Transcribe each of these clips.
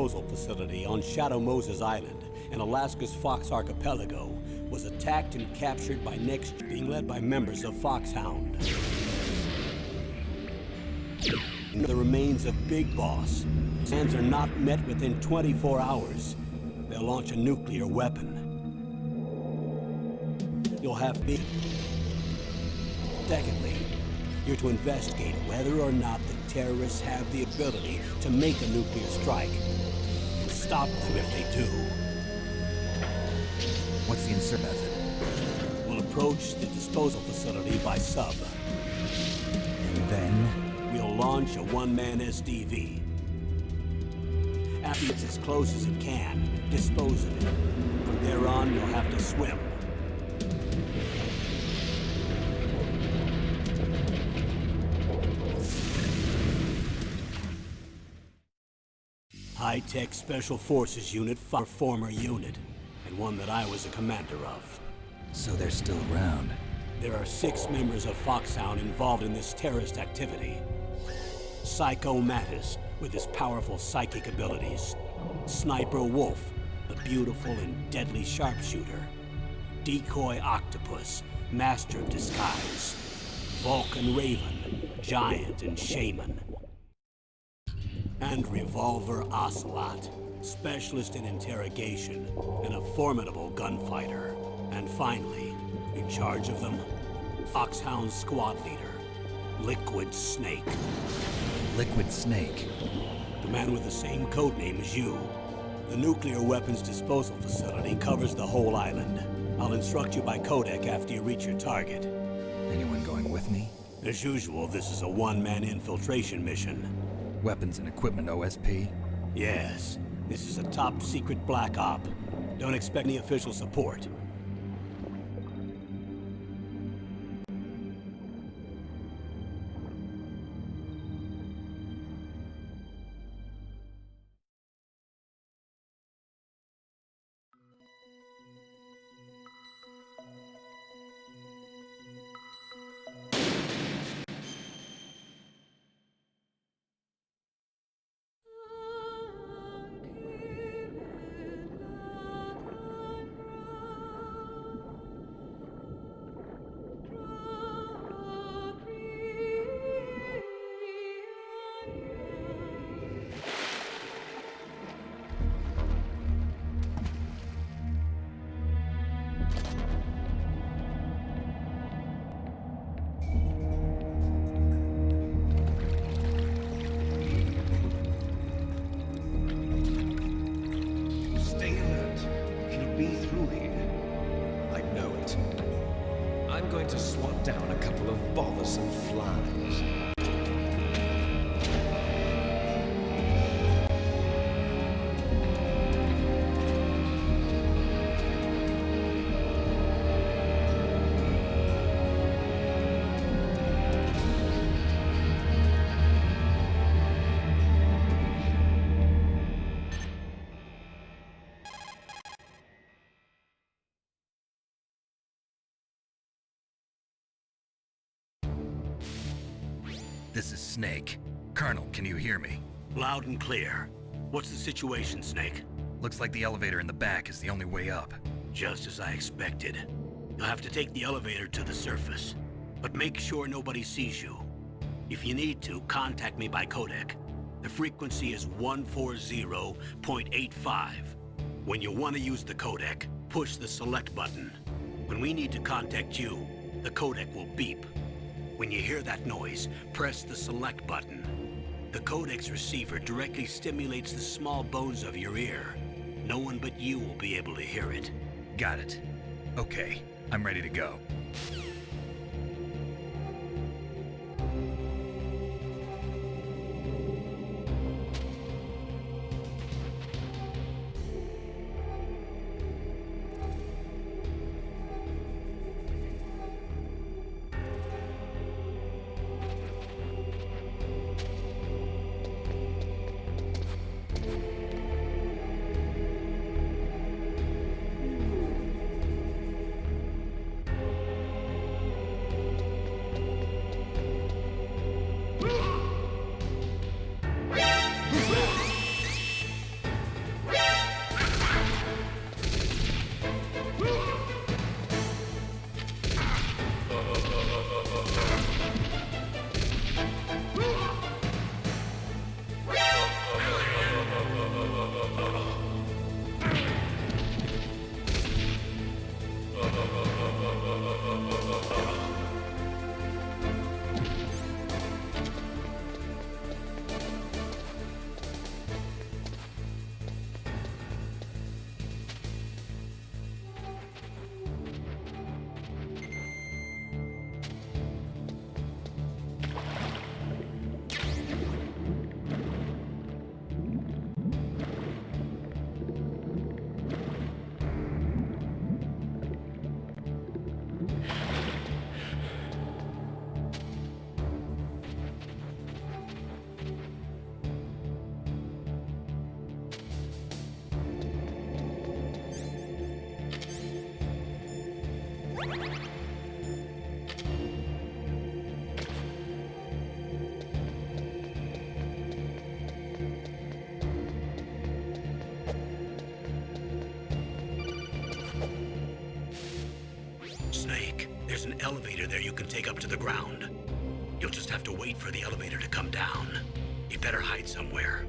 disposal facility on Shadow Moses Island in Alaska's Fox Archipelago was attacked and captured by Next, being led by members of FOXHOUND. The remains of Big Boss. Plans are not met within 24 hours. They'll launch a nuclear weapon. You'll have big. Secondly, you're to investigate whether or not the terrorists have the ability to make a nuclear strike and stop them if they do. What's the insert method? We'll approach the disposal facility by sub. And then? We'll launch a one-man SDV. After it's as close as it can, dispose of it. From there on, you'll have to swim. High-tech Special Forces unit, our former unit, and one that I was a commander of. So they're still around. There are 6 members of FOXHOUND involved in this terrorist activity. Psycho Mantis, with his powerful psychic abilities. Sniper Wolf, the beautiful and deadly sharpshooter. Decoy Octopus, master of disguise. Vulcan Raven, giant and shaman. And Revolver Ocelot, specialist in interrogation and a formidable gunfighter. And finally, in charge of them, FOXHOUND squad leader, Liquid Snake. Liquid Snake? The man with the same codename as you. The nuclear weapons disposal facility covers the whole island. I'll instruct you by codec after you reach your target. Anyone going with me? As usual, this is a one-man infiltration mission. Weapons and equipment OSP? Yes. This is a top-secret black op. Don't expect any official support. I'm going to swat down a couple of bothersome flies. This is Snake. Colonel, can you hear me? Loud and clear. What's the situation, Snake? Looks like the elevator in the back is the only way up. Just as I expected. You'll have to take the elevator to the surface. But make sure nobody sees you. If you need to, contact me by codec. The frequency is 140.85. When you want to use the codec, push the select button. When we need to contact you, the codec will beep. When you hear that noise, press the select button. The codec's receiver directly stimulates the small bones of your ear. No one but you will be able to hear it. Got it. Okay, I'm ready to go. elevator there you can take up to the ground. You'll just have to wait for the elevator to come down. You better hide somewhere.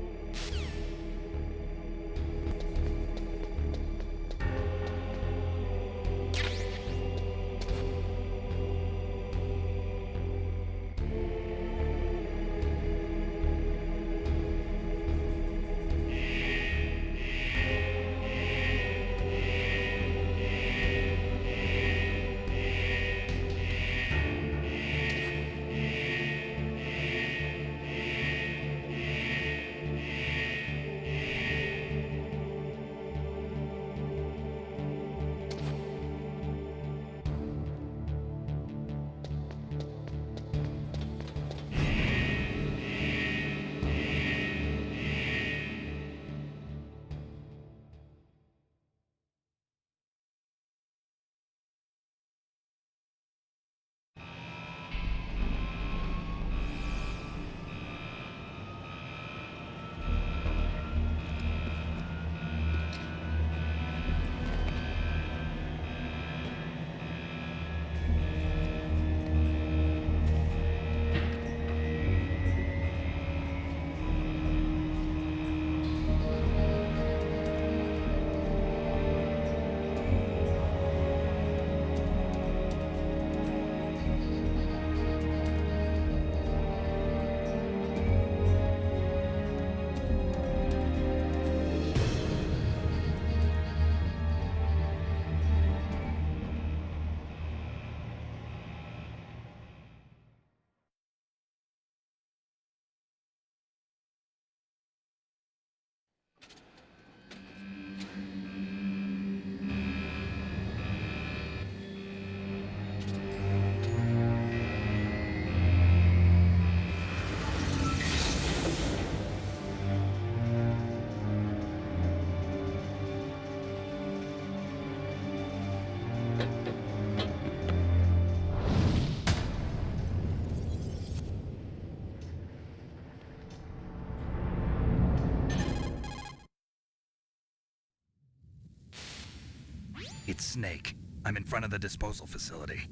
It's Snake. I'm in front of the disposal facility.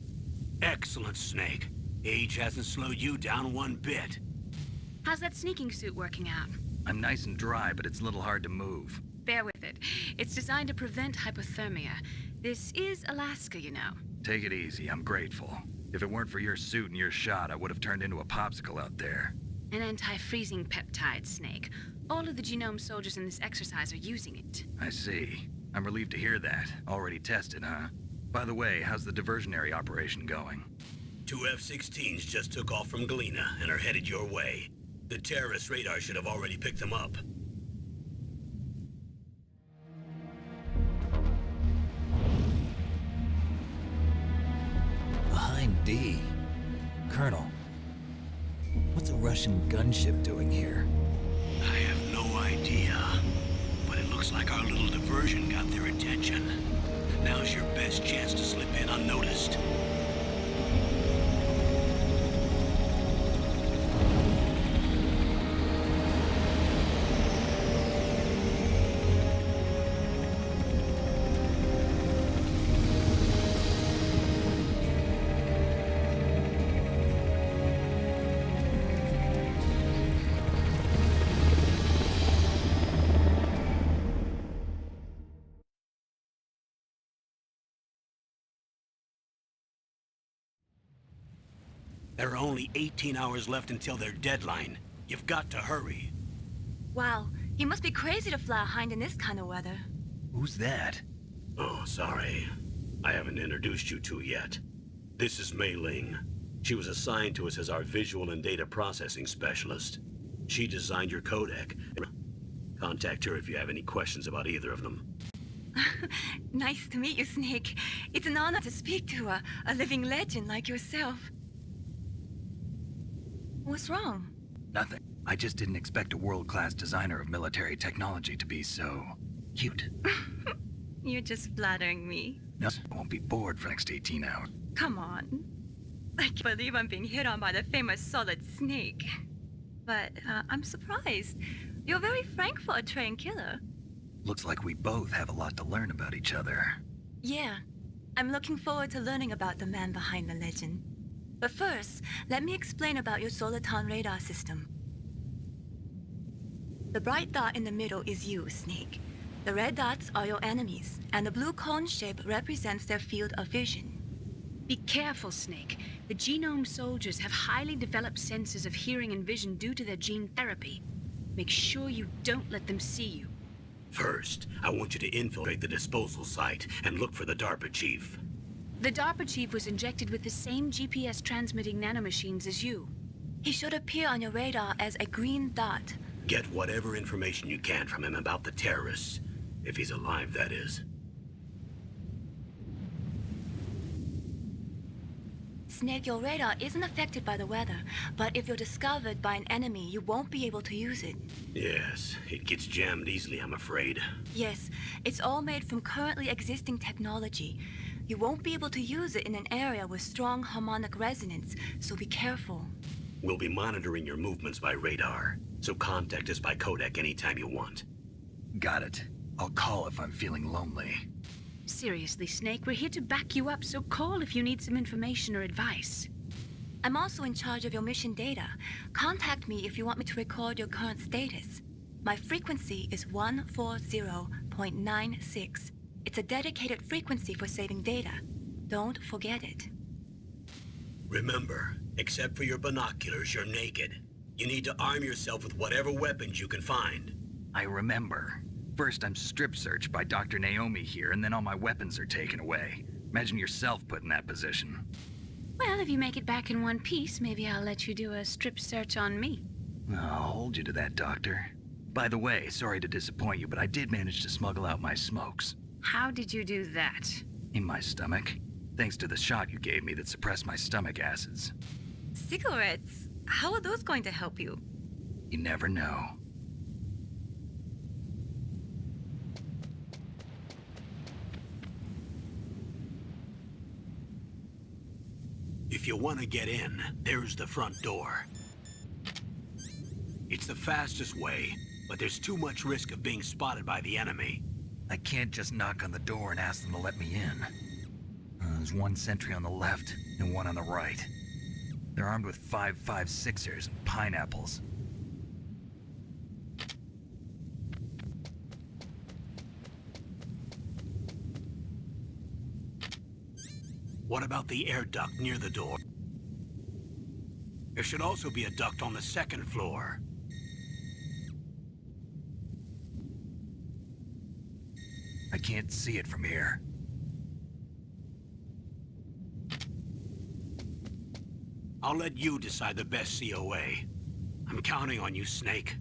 Excellent, Snake. Age hasn't slowed you down one bit. How's that sneaking suit working out? I'm nice and dry, but it's a little hard to move. Bear with it. It's designed to prevent hypothermia. This is Alaska, you know. Take it easy, I'm grateful. If it weren't for your suit and your shot, I would have turned into a popsicle out there. An anti-freezing peptide, Snake. All of the genome soldiers in this exercise are using it. I see. I'm relieved to hear that. Already tested, huh? By the way, how's the diversionary operation going? 2 F-16s just took off from Galena and are headed your way. The terrorist radar should have already picked them up. Behind D. Colonel, what's a Russian gunship doing here? I have no idea. But it looks like our little diversion got their attention. Now's your best chance to slip in unnoticed. There are only 18 hours left until their deadline. You've got to hurry. Wow, you must be crazy to fly a hind in this kind of weather. Who's that? Oh, sorry. I haven't introduced you to yet. This is Mei Ling. She was assigned to us as our visual and data processing specialist. She designed your codec. Contact her if you have any questions about either of them. Nice to meet you, Snake. It's an honor to speak to a living legend like yourself. What's wrong? Nothing. I just didn't expect a world-class designer of military technology to be so cute. You're just flattering me. No, I won't be bored for the next 18 hours. Come on. I can't believe I'm being hit on by the famous Solid Snake. But I'm surprised. You're very frank for a trained killer. Looks like we both have a lot to learn about each other. Yeah. I'm looking forward to learning about the man behind the legend. But first, let me explain about your Soliton radar system. The bright dot in the middle is you, Snake. The red dots are your enemies, and the blue cone shape represents their field of vision. Be careful, Snake. The genome soldiers have highly developed senses of hearing and vision due to their gene therapy. Make sure you don't let them see you. First, I want you to infiltrate the disposal site and look for the DARPA chief. The DARPA chief was injected with the same GPS transmitting nanomachines as you. He should appear on your radar as a green dot. Get whatever information you can from him about the terrorists. If he's alive, that is. Snake, your radar isn't affected by the weather, but if you're discovered by an enemy, you won't be able to use it. Yes, it gets jammed easily, I'm afraid. Yes, it's all made from currently existing technology. You won't be able to use it in an area with strong harmonic resonance, so be careful. We'll be monitoring your movements by radar, so contact us by codec anytime you want. Got it. I'll call if I'm feeling lonely. Seriously, Snake, we're here to back you up, so call if you need some information or advice. I'm also in charge of your mission data. Contact me if you want me to record your current status. My frequency is 140.96. It's a dedicated frequency for saving data. Don't forget it. Remember, except for your binoculars, you're naked. You need to arm yourself with whatever weapons you can find. I remember. First, I'm strip searched by Dr. Naomi here, and then all my weapons are taken away. Imagine yourself put in that position. Well, if you make it back in one piece, maybe I'll let you do a strip search on me. I'll hold you to that, Doctor. By the way, sorry to disappoint you, but I did manage to smuggle out my smokes. How did you do that? In my stomach. Thanks to the shot you gave me that suppressed my stomach acids. Cigarettes? How are those going to help you? You never know. If you want to get in, there's the front door. It's the fastest way, but there's too much risk of being spotted by the enemy. I can't just knock on the door and ask them to let me in. There's one sentry on the left and one on the right. They're armed with 5.56ers and pineapples. What about the air duct near the door? There should also be a duct on the second floor. I can't see it from here. I'll let you decide the best COA. I'm counting on you, Snake.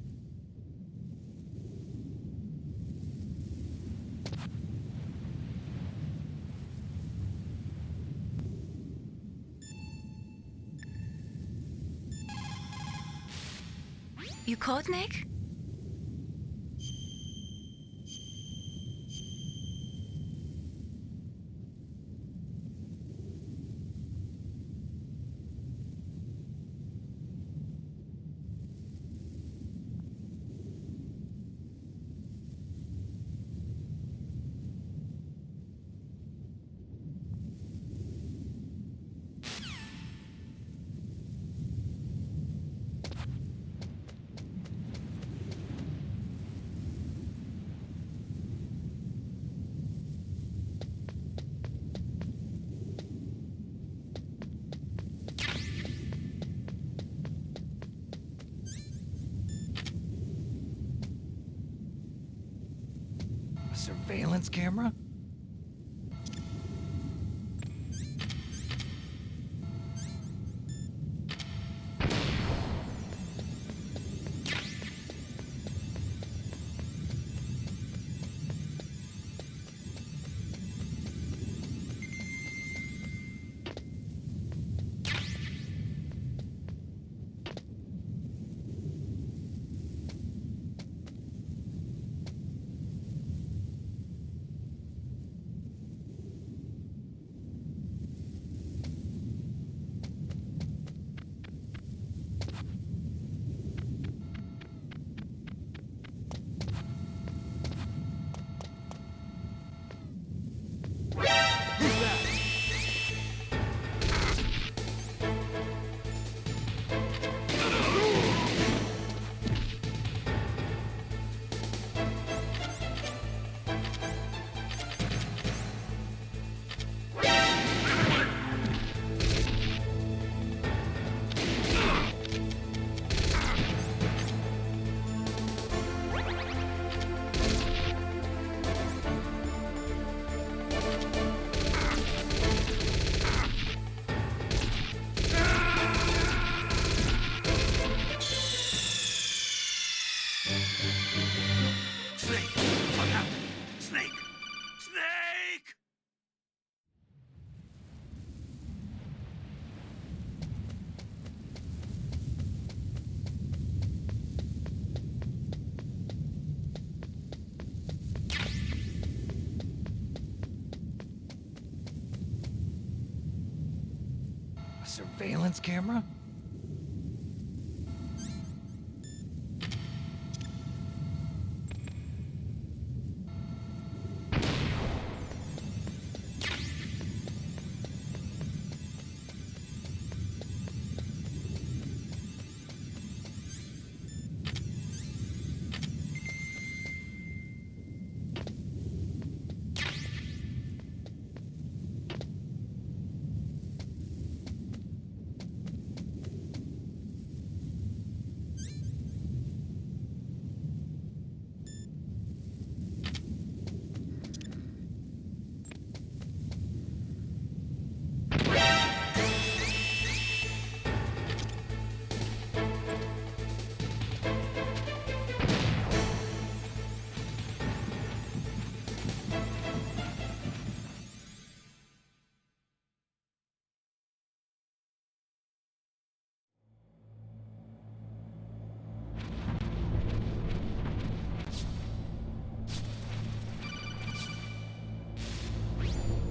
You called, Nick? A surveillance camera? surveillance camera?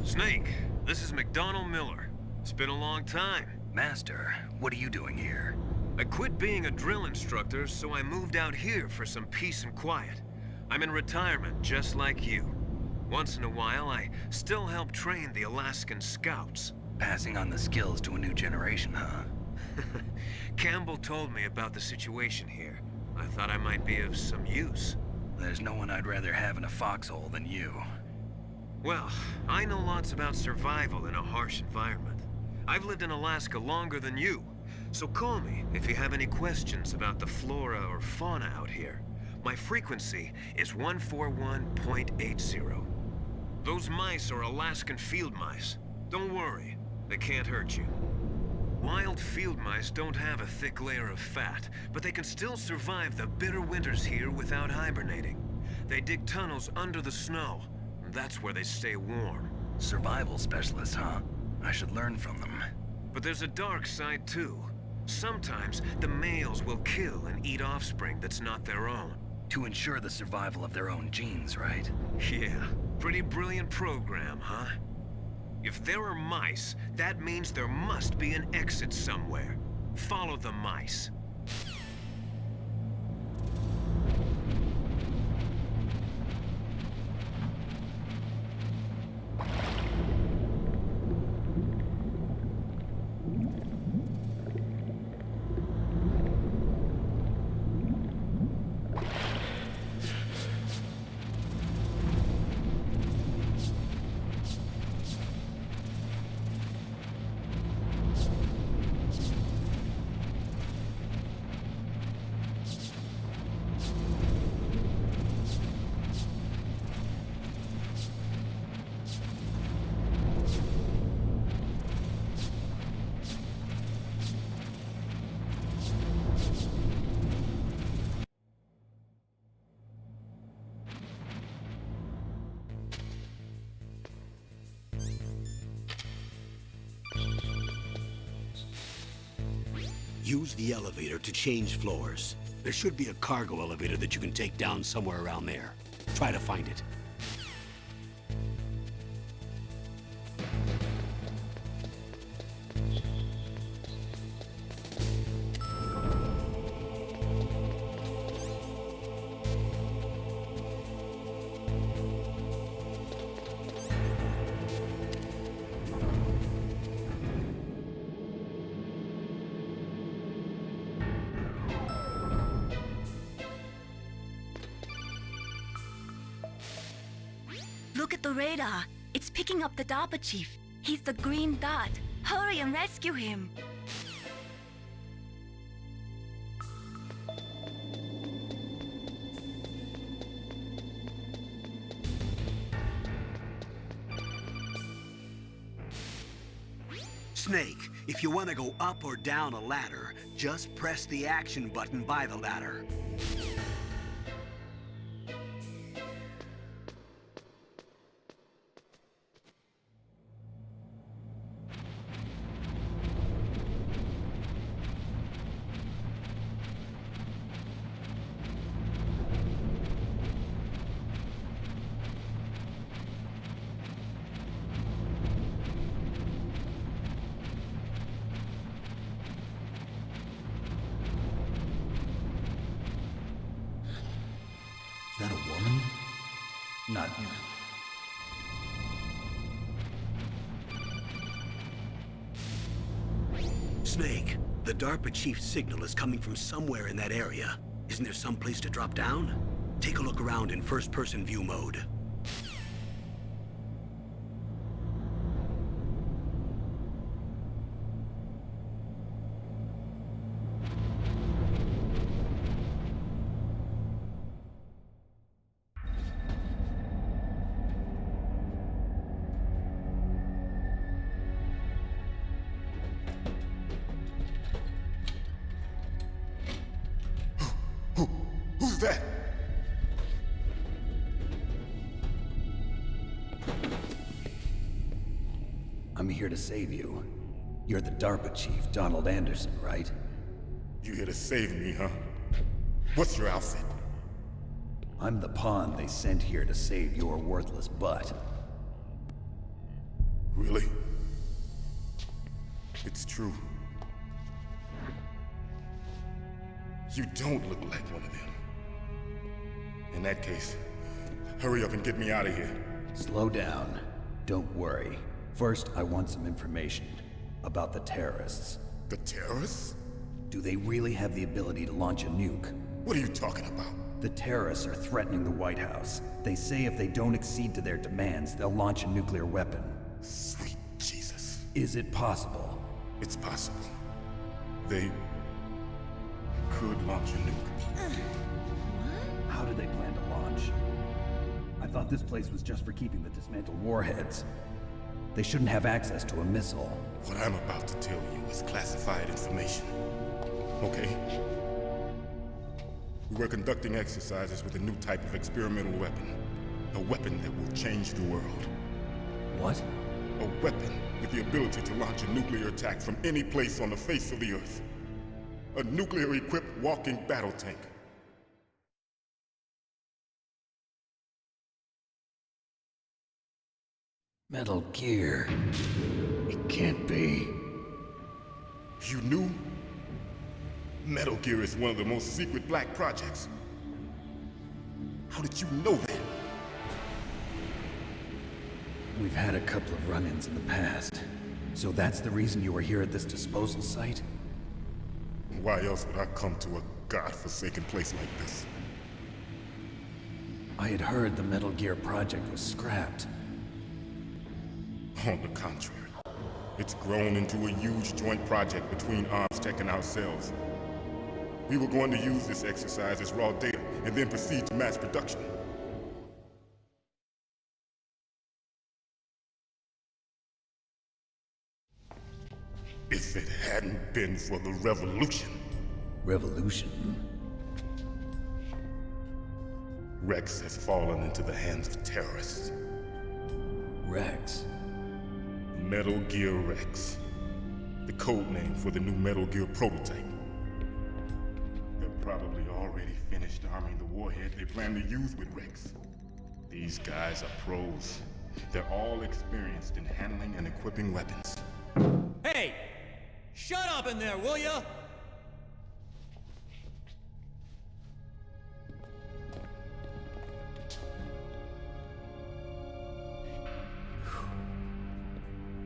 Snake, this is McDonald Miller. It's been a long time. Master, what are you doing here? I quit being a drill instructor, so I moved out here for some peace and quiet. I'm in retirement, just like you. Once in a while, I still help train the Alaskan Scouts. Passing on the skills to a new generation, huh? Campbell told me about the situation here. I thought I might be of some use. There's no one I'd rather have in a foxhole than you. Well, I know lots about survival in a harsh environment. I've lived in Alaska longer than you, so call me if you have any questions about the flora or fauna out here. My frequency is 141.80. Those mice are Alaskan field mice. Don't worry, they can't hurt you. Wild field mice don't have a thick layer of fat, but they can still survive the bitter winters here without hibernating. They dig tunnels under the snow. That's where they stay warm. Survival specialists, huh? I should learn from them. But there's a dark side too. Sometimes the males will kill and eat offspring that's not their own. To ensure the survival of their own genes, right? Yeah, pretty brilliant program, huh? If there are mice, that means there must be an exit somewhere. Follow the mice. Use the elevator to change floors. There should be a cargo elevator that you can take down somewhere around there. Try to find it. Look at the radar. It's picking up the DARPA chief. He's the green dot. Hurry and rescue him. Snake, if you want to go up or down a ladder, just press the action button by the ladder. Not... Snake, the DARPA chief's signal is coming from somewhere in that area. Isn't there some place to drop down? Take a look around in first-person view mode. Who's that? I'm here to save you. You're the DARPA chief, Donald Anderson, right? You here to save me, huh? What's your outfit? I'm the pawn they sent here to save your worthless butt. Really? It's true. You don't look like one of them. In that case, hurry up and get me out of here. Slow down. Don't worry. First, I want some information about the terrorists. The terrorists? Do they really have the ability to launch a nuke? What are you talking about? The terrorists are threatening the White House. They say if they don't accede to their demands, they'll launch a nuclear weapon. Sweet Jesus. Is it possible? It's possible. They could launch a nuke. How do they plan to launch? I thought this place was just for keeping the dismantled warheads. They shouldn't have access to a missile. What I'm about to tell you is classified information. Okay? We were conducting exercises with a new type of experimental weapon. A weapon that will change the world. What? A weapon with the ability to launch a nuclear attack from any place on the face of the Earth. A nuclear-equipped walking battle tank. Metal Gear. It can't be. You knew? Metal Gear is one of the most secret black projects. How did you know that? We've had a couple of run-ins in the past. So that's the reason you were here at this disposal site? Why else would I come to a godforsaken place like this? I had heard the Metal Gear project was scrapped. On the contrary, it's grown into a huge joint project between Arms Tech and ourselves. We were going to use this exercise as raw data and then proceed to mass production. If it hadn't been for the revolution. Revolution? Rex has fallen into the hands of terrorists. Rex? Metal Gear Rex. The code name for the new Metal Gear prototype. They're probably already finished arming the warhead they plan to use with Rex. These guys are pros. They're all experienced in handling and equipping weapons. Hey! Shut up in there, will ya?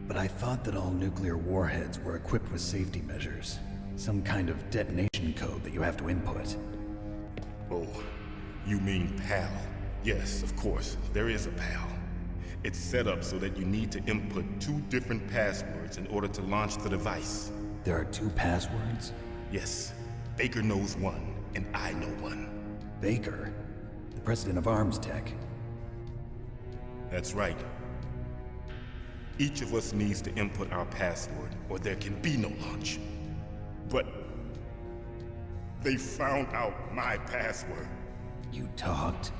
But I thought that all nuclear warheads were equipped with safety measures. Some kind of detonation code that you have to input. Oh, you mean PAL? Yes, of course, there is a PAL. It's set up so that you need to input 2 different passwords in order to launch the device. There are 2 passwords? Yes, Baker knows one, and I know one. Baker? The president of Arms Tech? That's right. Each of us needs to input our password, or there can be no launch. But they found out my password. You talked?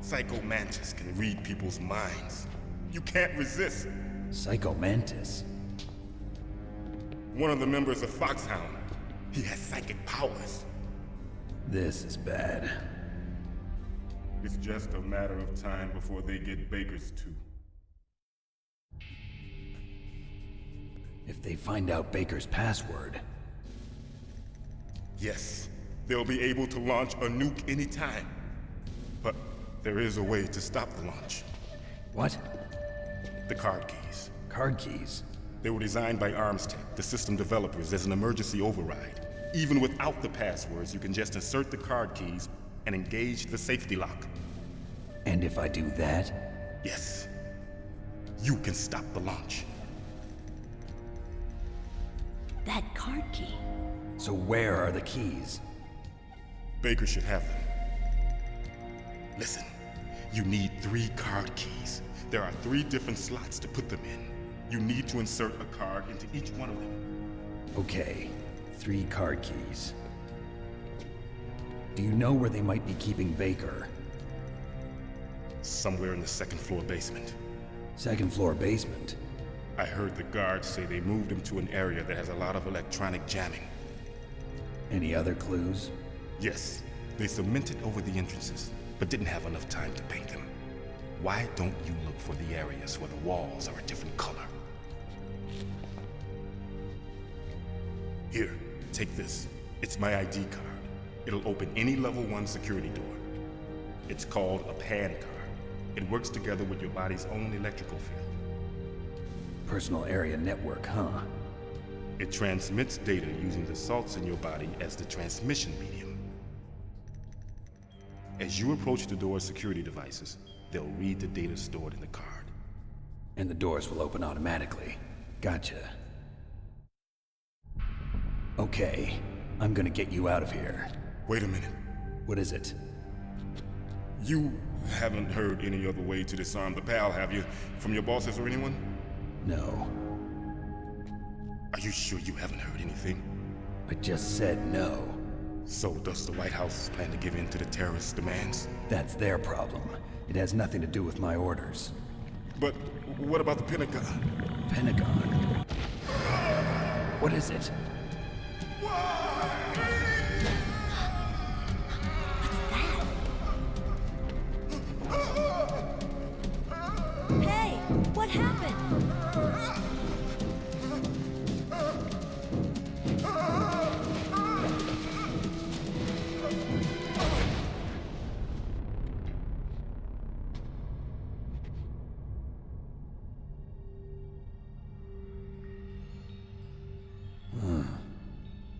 Psycho Mantis can read people's minds. You can't resist. Psycho Mantis? One of the members of FOXHOUND. He has psychic powers. This is bad. It's just a matter of time before they get Baker's too. If they find out Baker's password... Yes, they'll be able to launch a nuke anytime. But There is a way to stop the launch. What? The card keys. Card keys? They were designed by ArmsTech, the system developers, as an emergency override. Even without the passwords, you can just insert the card keys and engage the safety lock. And if I do that? Yes. You can stop the launch. That card key. So where are the keys? Baker should have them. Listen, you need 3 card keys. There are 3 different slots to put them in. You need to insert a card into each one of them. Okay, 3 card keys. Do you know where they might be keeping Baker? Somewhere in the 2nd floor basement. 2nd floor basement? I heard the guards say they moved him to an area that has a lot of electronic jamming. Any other clues? Yes, they cemented over the entrances, but didn't have enough time to paint them. Why don't you look for the areas where the walls are a different color? Here, take this. It's my ID card. It'll open any level 1 security door. It's called a PAN card. It works together with your body's own electrical field. Personal area network, huh? It transmits data using the salts in your body as the transmission medium. As you approach the door's security devices, they'll read the data stored in the card. And the doors will open automatically. Gotcha. Okay, I'm gonna get you out of here. Wait a minute. What is it? You haven't heard any other way to disarm the PAL, have you? From your bosses or anyone? No. Are you sure you haven't heard anything? I just said no. So does the White House plan to give in to the terrorists' demands? That's their problem. It has nothing to do with my orders. But what about the Pentagon? Pentagon? What is it? Hey, what happened?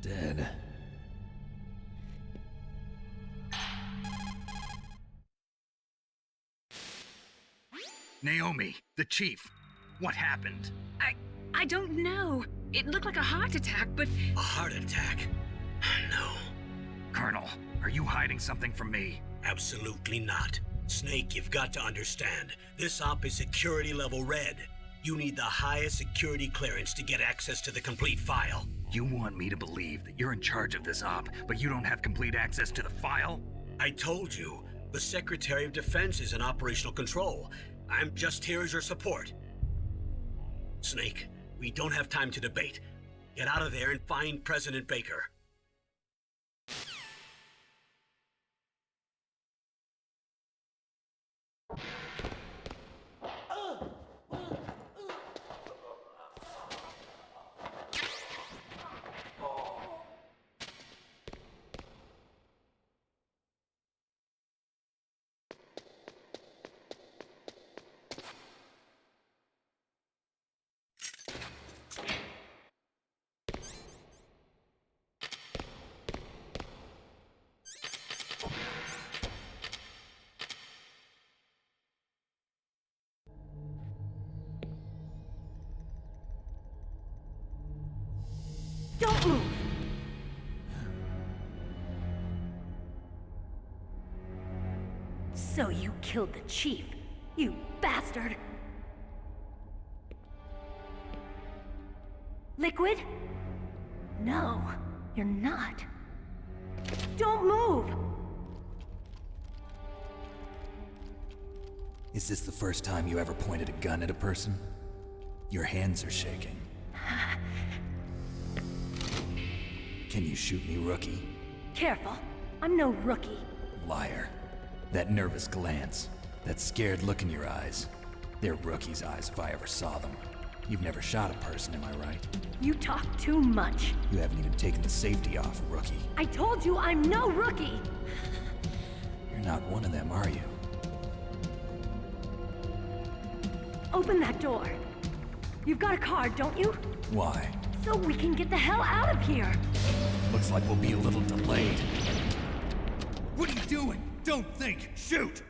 Dead. Naomi, the chief. What happened? I don't know. It looked like a heart attack, but A heart attack? No, Colonel, are you hiding something from me? absolutely not. Snake, you've got to understand. This op is security level red. You need the highest security clearance to get access to the complete file. You want me to believe that you're in charge of this op, but you don't have complete access to the file? I told you, the Secretary of Defense is in operational control. I'm just here as your support. Snake, we don't have time to debate. Get out of there and find President Baker. Don't move! So you killed the chief, you bastard! Liquid? No, you're not. Don't move! Is this the first time you ever pointed a gun at a person? Your hands are shaking. Can you shoot me, rookie? Careful, I'm no rookie. Liar. That nervous glance, that scared look in your eyes. They're rookie's eyes if I ever saw them. You've never shot a person, am I right? You talk too much. You haven't even taken the safety off, rookie. I told you I'm no rookie! You're not one of them, are you? Open that door. You've got a card, don't you? Why? So we can get the hell out of here. Looks like we'll be a little delayed. What are you doing? Don't think! Shoot!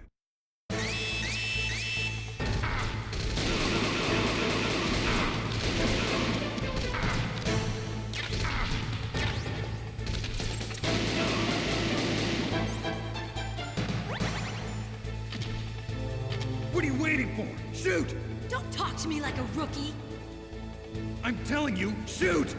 What are you waiting for? Shoot! Don't talk to me like a rookie. I'm telling you, shoot!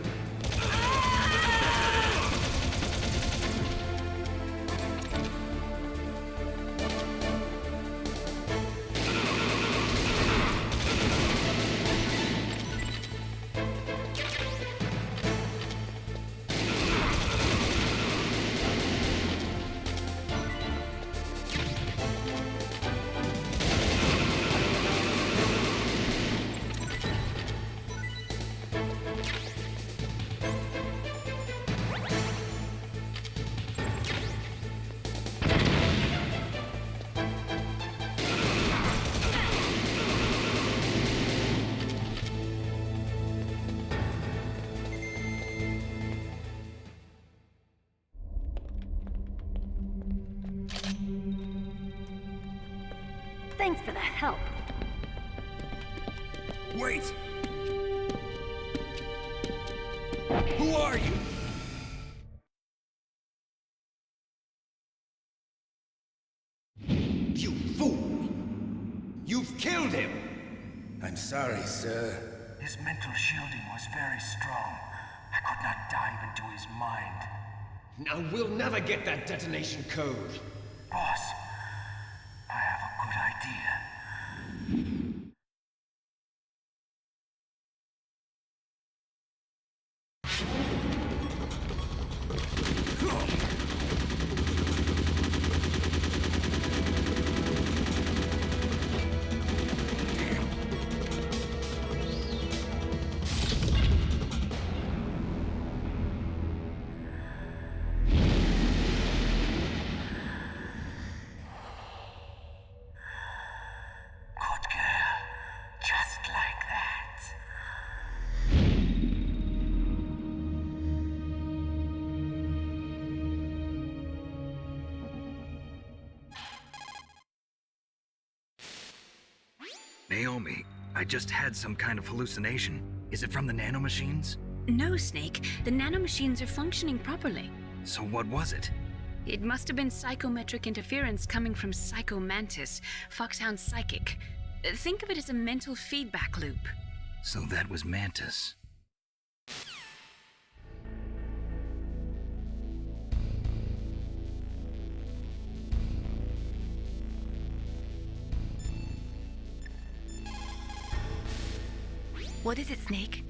Thanks for the help. Wait! Who are you? You fool! You've killed him! I'm sorry, sir. His mental shielding was very strong. I could not dive into his mind. Now we'll never get that detonation code. Boss, I have a good idea. Naomi, I just had some kind of hallucination. Is it from the nanomachines? No, Snake. The nanomachines are functioning properly. So what was it? It must have been psychometric interference coming from Psycho Mantis, FOXHOUND's psychic. Think of it as a mental feedback loop. So that was Mantis. What is it, Snake?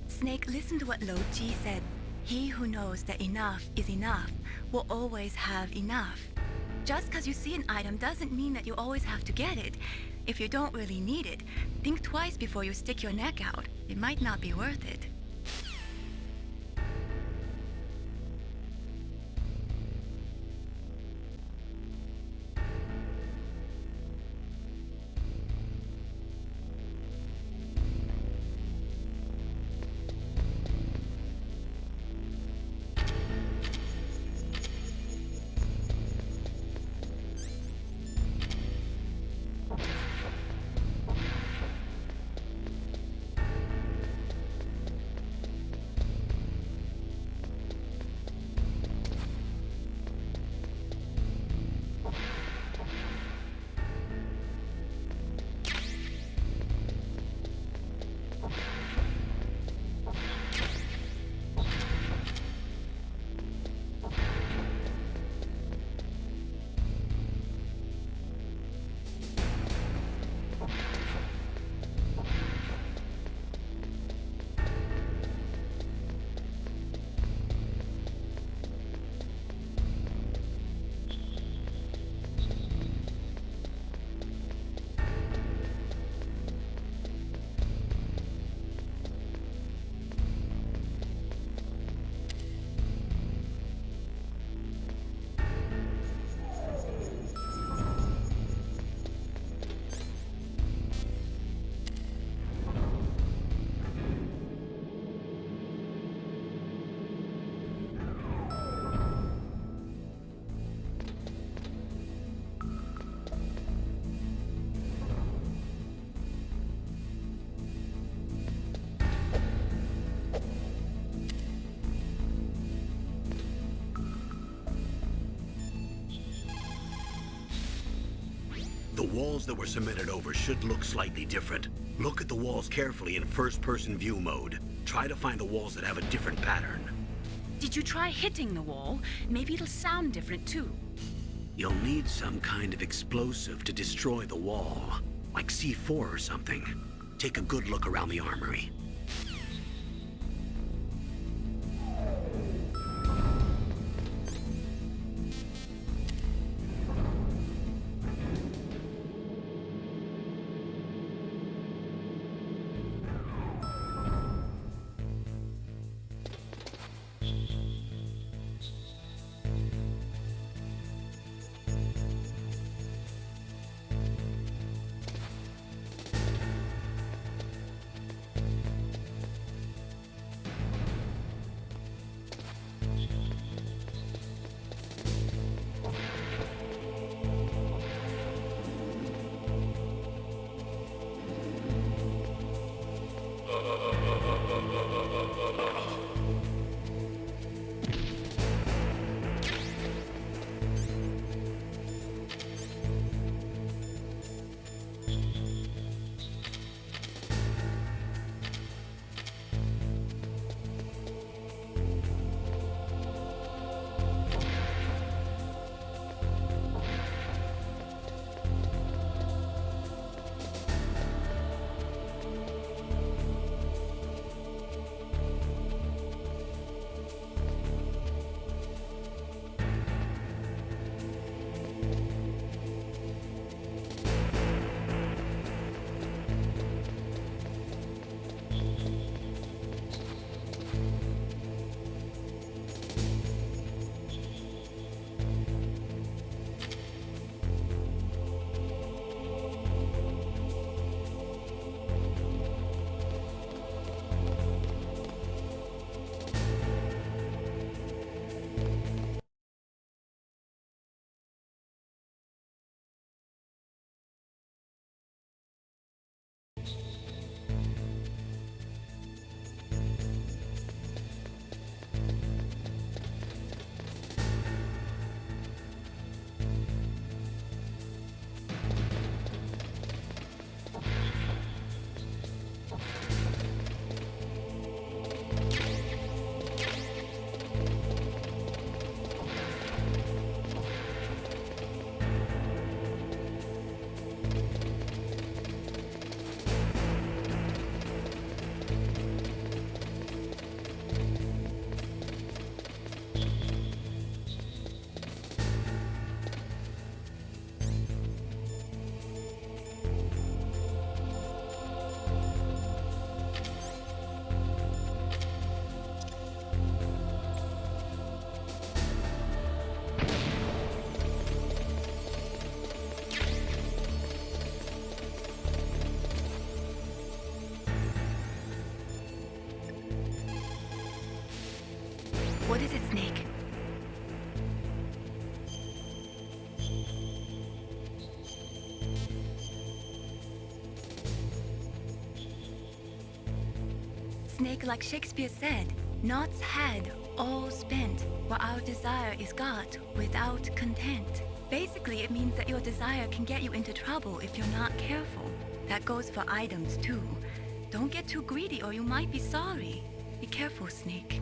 Snake, listen to what Lo Ji said. He who knows that enough is enough will always have enough. Just because you see an item doesn't mean that you always have to get it. If you don't really need it, think twice before you stick your neck out. It might not be worth it. The walls that were cemented over should look slightly different. Look at the walls carefully in first-person view mode. Try to find the walls that have a different pattern. Did you try hitting the wall? Maybe it'll sound different too. You'll need some kind of explosive to destroy the wall, like C4 or something. Take a good look around the armory. What is it, Snake? Snake, like Shakespeare said, knots had all spent, while our desire is got without content. Basically, it means that your desire can get you into trouble if you're not careful. That goes for items too. Don't get too greedy or you might be sorry. Be careful, Snake.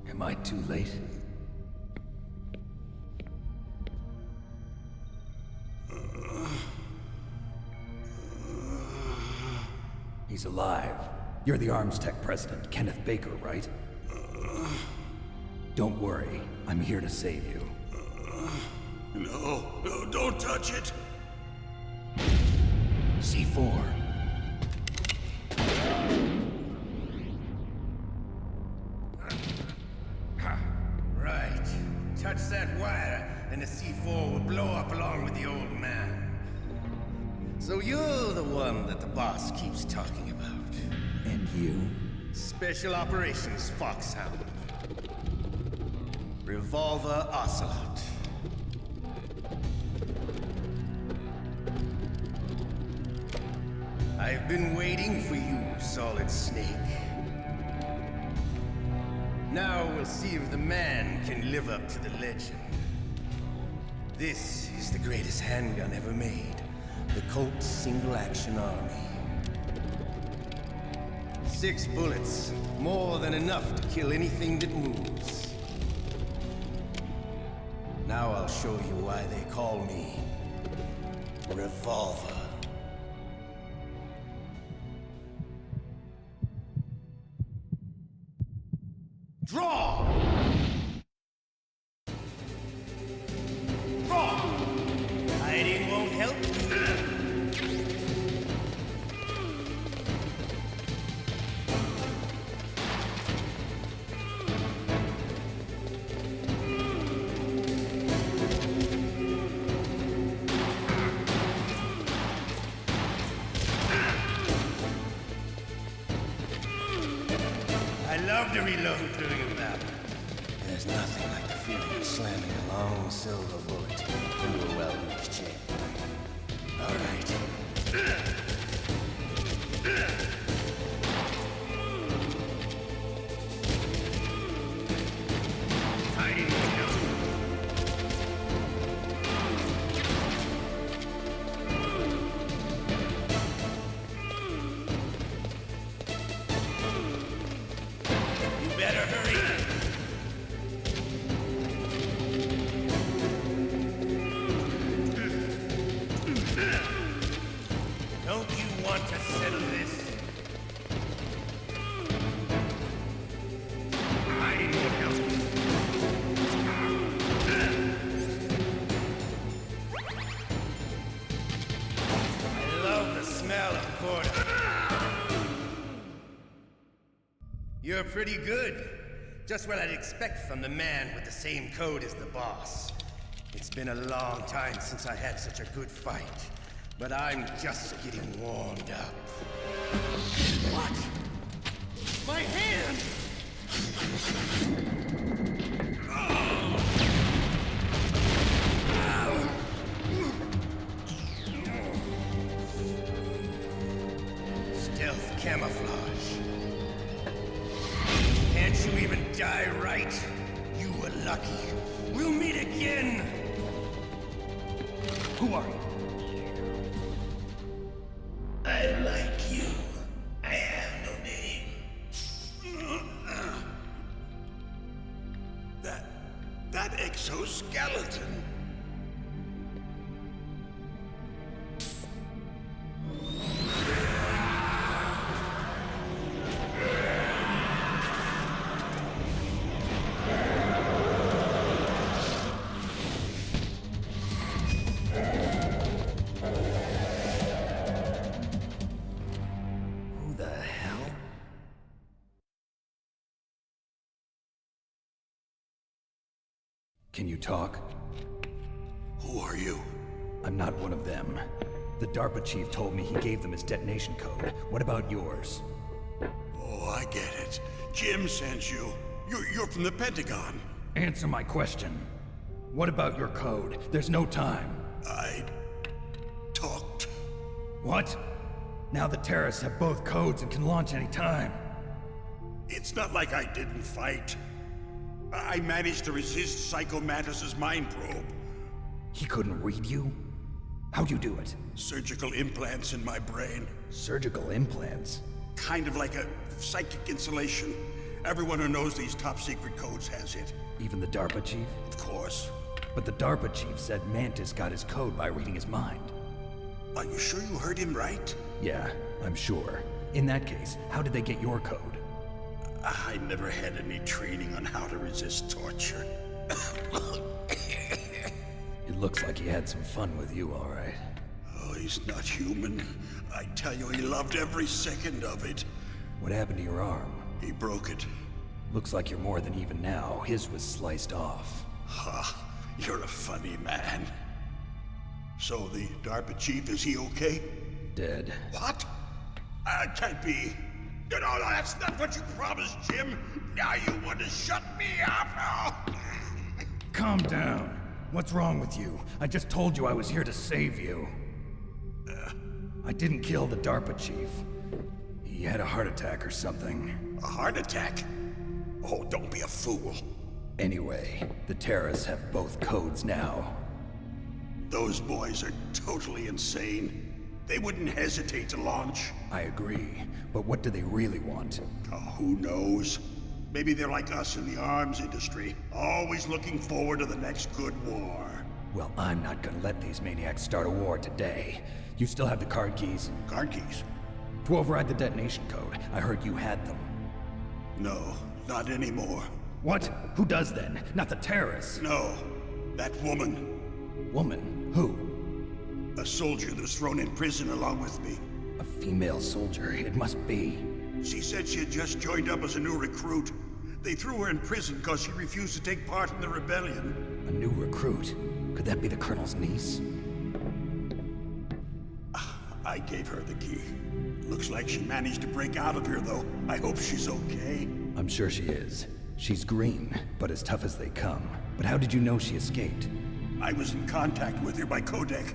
Am I too late? He's alive. You're the Arms Tech president, Kenneth Baker, right? Don't worry. I'm here to save you. No, don't touch it! C4. Right. Touch that wire, and the C4 will blow up along with the old man. So you're the one that the boss keeps talking about. And you? Special Operations Foxhound. Revolver Ocelot. I've been waiting for you, Solid Snake. Now we'll see if the man can live up to the legend. This is the greatest handgun ever made. The Colt Single Action Army. 6 bullets, more than enough to kill anything that moves. Now I'll show you why they call me Revolver. Draw! Draw! Hiding won't help. I love to reload during a battle. There's nothing like the feeling of slamming a long silver bullet into a well-used chain. All right. Hiding window. Better hurry. Don't you want to settle this? Hiding won't help. I love the smell of quarter. You're pretty good. Just what I'd expect from the man with the same code as the boss. It's been a long time since I had such a good fight, but I'm just getting warmed up. What? My hand! Stealth camouflage. Can't you even die right? You were lucky. We'll meet again! Who are you? I like you. I have no name. That exoskeleton. Who the hell? Can you talk? Who are you? I'm not one of them. The DARPA chief told me he gave them his detonation code. What about yours? Oh, I get it. Jim sent you. You're from the Pentagon. Answer my question. What about your code? There's no time. I talked. What? Now the terrorists have both codes and can launch any time. It's not like I didn't fight. I managed to resist Psycho Mantis's mind probe. He couldn't read you? How'd you do it? Surgical implants in my brain. Surgical implants? Kind of like a psychic insulation. Everyone who knows these top-secret codes has it. Even the DARPA chief? Of course. But the DARPA chief said Mantis got his code by reading his mind. Are you sure you heard him right? Yeah, I'm sure. In that case, how did they get your code? I never had any training on how to resist torture. It looks like he had some fun with you, all right. Oh, he's not human. I tell you, he loved every second of it. What happened to your arm? He broke it. Looks like you're more than even now. His was sliced off. Ha, you're a funny man. So the DARPA chief, is he okay? Dead. What? Can't be. No, that's not what you promised, Jim. Now you want to shut me up? Oh. Calm down. What's wrong with you? I just told you I was here to save you. I didn't kill the DARPA chief. He had a heart attack or something. A heart attack? Oh, don't be a fool. Anyway, the terrorists have both codes now. Those boys are totally insane. They wouldn't hesitate to launch. I agree, but what do they really want? Oh, who knows? Maybe they're like us in the arms industry, always looking forward to the next good war. Well, I'm not gonna let these maniacs start a war today. You still have the card keys? Card keys? To override the detonation code. I heard you had them. No, not anymore. What? Who does then? Not the terrorists? No, that woman. Woman? Who? A soldier that was thrown in prison along with me. A female soldier, it must be. She said she had just joined up as a new recruit. They threw her in prison because she refused to take part in the rebellion. A new recruit? Could that be the Colonel's niece? I gave her the key. Looks like she managed to break out of here, though. I hope she's okay. I'm sure she is. She's green, but as tough as they come. But how did you know she escaped? I was in contact with her by codec.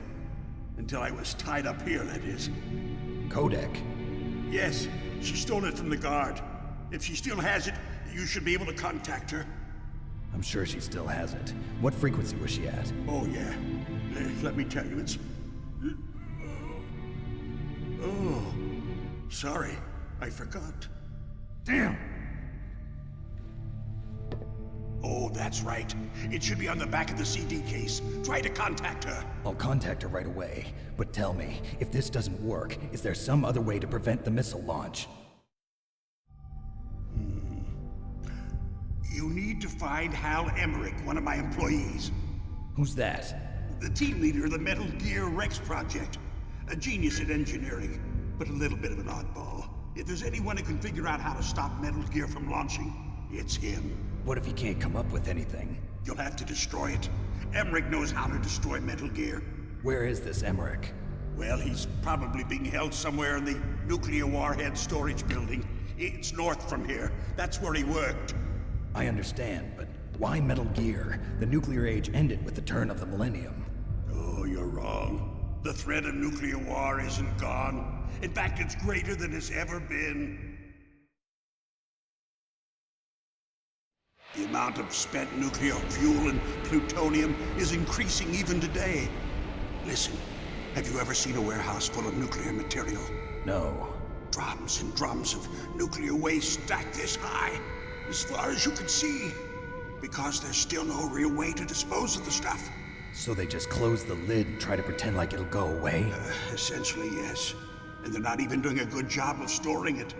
Until I was tied up here, that is. Codec? Yes, she stole it from the guard. If she still has it, you should be able to contact her. I'm sure she still has it. What frequency was she at? Oh, yeah. Let me tell you, it's... Oh, sorry. I forgot. Damn! Oh, that's right. It should be on the back of the CD case. Try to contact her. I'll contact her right away. But tell me, if this doesn't work, is there some other way to prevent the missile launch? You need to find Hal Emmerich, one of my employees. Who's that? The team leader of the Metal Gear Rex project. A genius at engineering, but a little bit of an oddball. If there's anyone who can figure out how to stop Metal Gear from launching, it's him. What if he can't come up with anything? You'll have to destroy it. Emmerich knows how to destroy Metal Gear. Where is this Emmerich? Well, he's probably being held somewhere in the nuclear warhead storage building. It's north from here. That's where he worked. I understand, but why Metal Gear? The nuclear age ended with the turn of the millennium. Oh, you're wrong. The threat of nuclear war isn't gone. In fact, it's greater than it's ever been. The amount of spent nuclear fuel and plutonium is increasing even today. Listen, have you ever seen a warehouse full of nuclear material? No. Drums and drums of nuclear waste stacked this high, as far as you can see. Because there's still no real way to dispose of the stuff. So they just close the lid and try to pretend like it'll go away? Essentially, yes. And they're not even doing a good job of storing it.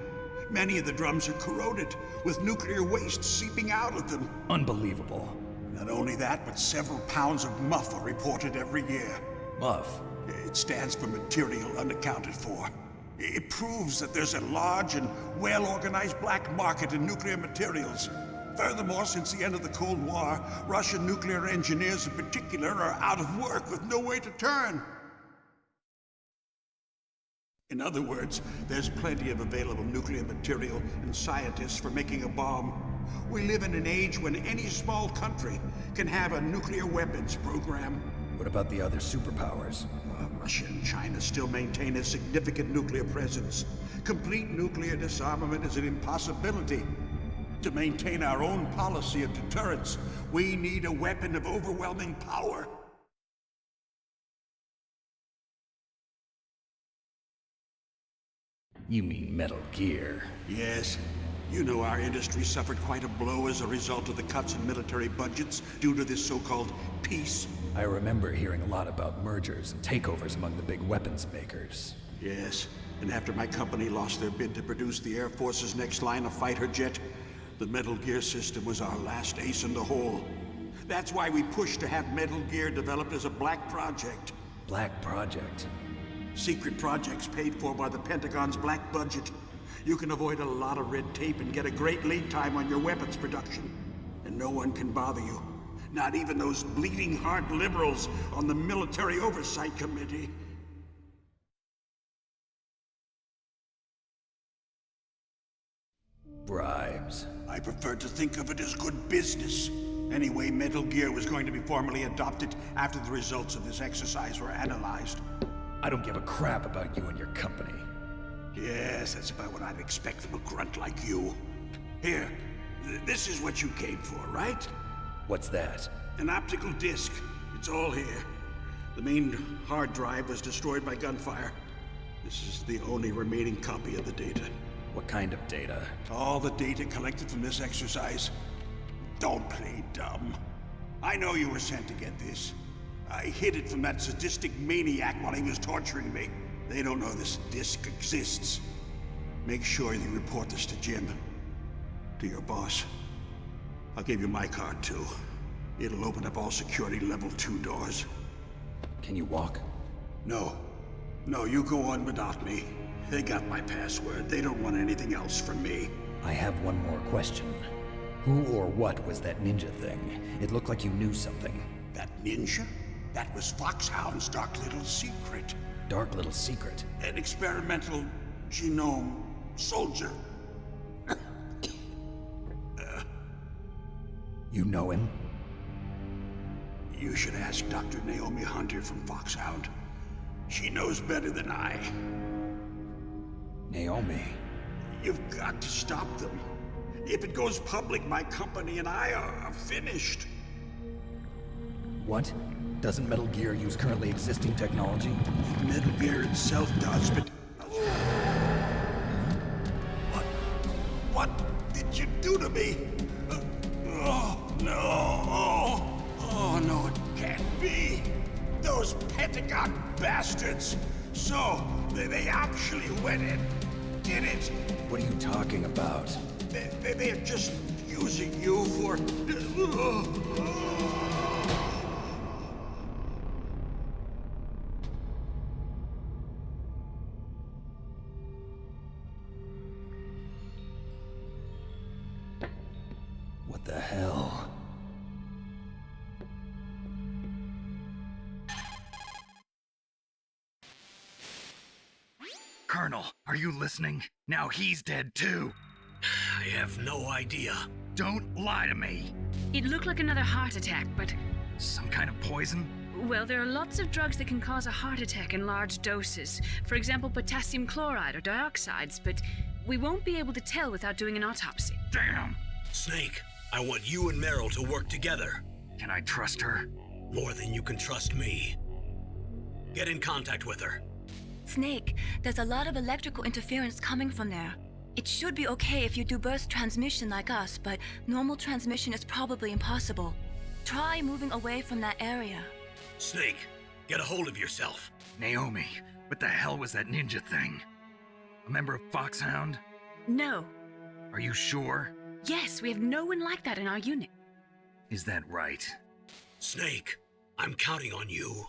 Many of the drums are corroded, with nuclear waste seeping out of them. Unbelievable. Not only that, but several pounds of muff are reported every year. Muff? It stands for material unaccounted for. It proves that there's a large and well-organized black market in nuclear materials. Furthermore, since the end of the Cold War, Russian nuclear engineers in particular are out of work with no way to turn. In other words, there's plenty of available nuclear material and scientists for making a bomb. We live in an age when any small country can have a nuclear weapons program. What about the other superpowers? Russia and China still maintain a significant nuclear presence. Complete nuclear disarmament is an impossibility. To maintain our own policy of deterrence, we need a weapon of overwhelming power. You mean Metal Gear? Yes. You know our industry suffered quite a blow as a result of the cuts in military budgets due to this so-called peace. I remember hearing a lot about mergers and takeovers among the big weapons makers. Yes, and after my company lost their bid to produce the Air Force's next line of fighter jet, the Metal Gear system was our last ace in the hole. That's why we pushed to have Metal Gear developed as a black project. Black project? Secret projects paid for by the Pentagon's black budget. You can avoid a lot of red tape and get a great lead time on your weapons production. And no one can bother you. Not even those bleeding heart liberals on the Military Oversight Committee. Bribes. I prefer to think of it as good business. Anyway, Metal Gear was going to be formally adopted after the results of this exercise were analyzed. I don't give a crap about you and your company. Yes, that's about what I'd expect from a grunt like you. Here, this is what you came for, right? What's that? An optical disc. It's all here. The main hard drive was destroyed by gunfire. This is the only remaining copy of the data. What kind of data? All the data collected from this exercise. Don't play dumb. I know you were sent to get this. I hid it from that sadistic maniac while he was torturing me. They don't know this disc exists. Make sure you report this to Jim. To your boss. I'll give you my card too. It'll open up all security level 2 doors. Can you walk? No. No, you go on without me. They got my password. They don't want anything else from me. I have one more question. Who or what was that ninja thing? It looked like you knew something. That ninja? That was FOXHOUND's dark little secret. Dark little secret? An experimental genome soldier. You know him? You should ask Dr. Naomi Hunter from FOXHOUND. She knows better than I. Naomi? You've got to stop them. If it goes public, my company and I are finished. What? Doesn't Metal Gear use currently existing technology? Metal Gear itself does, but... What did you do to me? Oh, no. Oh, no, it can't be. Those Pentagon bastards. So, they actually went and did it. What are you talking about? They're just using you for... What the hell? Colonel, are you listening? Now he's dead too. I have no idea. Don't lie to me. It looked like another heart attack, but... Some kind of poison? Well, there are lots of drugs that can cause a heart attack in large doses. For example, potassium chloride or dioxides, but we won't be able to tell without doing an autopsy. Damn! Snake, I want you and Meryl to work together. Can I trust her? More than you can trust me. Get in contact with her. Snake, there's a lot of electrical interference coming from there. It should be okay if you do burst transmission like us, but normal transmission is probably impossible. Try moving away from that area. Snake, get a hold of yourself. Naomi, what the hell was that ninja thing? A member of FOXHOUND? No. Are you sure? Yes, we have no one like that in our unit. Is that right? Snake, I'm counting on you.